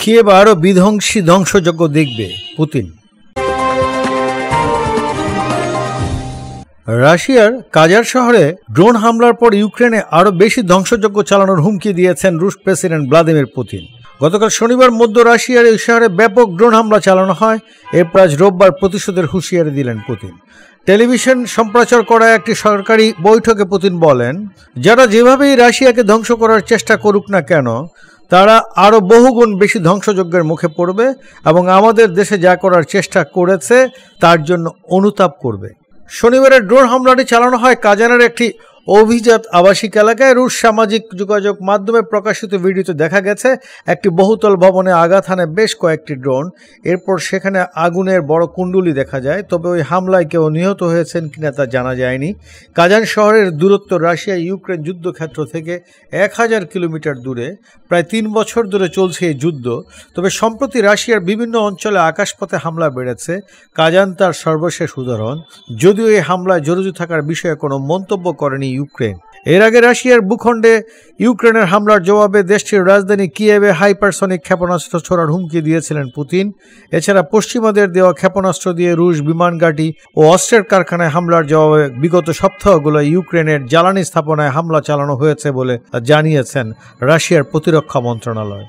Kyiv আরও বিধ্বংসী ধ্বংসযজ্ঞ দেখবে পুতিন। রাশিয়ার কাজার শহরে ড্রোন হামলার পর ইউক্রেনে আরও বেশি ধ্বংসযজ্ঞ চালানোর হুমকি দিয়েছেন রুশ প্রেসিডেন্ট ভ্লাদিমির পুতিন। গতকাল শনিবার মধ্য রাশিয়ার এই শহরে ব্যাপক ড্রোন হামলা চালানো হয়। এরপর আজ রোববার প্রতিশোধের হুঁশিয়ারি দিলেন পুতিন। টেলিভিশন সম্প্রচার করা একটি সরকারি বৈঠকে পুতিন বলেন, যারা যেভাবেই রাশিয়াকে ধ্বংস করার চেষ্টা করুক না কেন, তারা আরও বহুগুণ বেশি ধ্বংসযজ্ঞের মুখে পড়বে এবং আমাদের দেশে যা করার চেষ্টা করেছে তার জন্য অনুতাপ করবে। শনিবারের ড্রোন হামলাটি চালানো হয় কাজানের একটি অভিজাত আবাসিক এলাকায়। রুশ সামাজিক যোগাযোগ মাধ্যমে প্রকাশিত ভিডিওতে দেখা গেছে একটি বহুতল ভবনে আঘাত হানে বেশ কয়েকটি ড্রোন। এরপর সেখানে আগুনের বড় কুণ্ডুলি দেখা যায়, তবে ওই হামলায় কেউ নিহত হয়েছেন কিনা তা জানা যায়নি। কাজান শহরের দূরত্ব রাশিয়া ইউক্রেন যুদ্ধক্ষেত্র থেকে 1000 কিলোমিটার দূরে। প্রায় 3 বছর ধরে চলছে এই যুদ্ধ। তবে সম্প্রতি রাশিয়ার বিভিন্ন অঞ্চলে আকাশপথে হামলা বেড়েছে। কাজান তার সর্বশেষ উদাহরণ, যদিও এই হামলায় জড়িত থাকার বিষয়ে কোনো মন্তব্য করেনি ইউক্রেন। এর আগে রাশিয়ার ভূখণ্ডে ইউক্রেনের হামলার জবাবে দেশটির রাজধানী কিয়েভে হাইপারসনিক ক্ষেপণাস্ত্র ছোড়ার হুমকি দিয়েছিলেন পুতিন। এছাড়া পশ্চিমাদের দেওয়া ক্ষেপণাস্ত্র দিয়ে রুশ বিমান ঘাঁটি ও অস্ত্রের কারখানায় হামলার জবাবে বিগত সপ্তাহগুলো ইউক্রেনের জ্বালানি স্থাপনায় হামলা চালানো হয়েছে বলে জানিয়েছেন রাশিয়ার প্রতিরক্ষা মন্ত্রণালয়।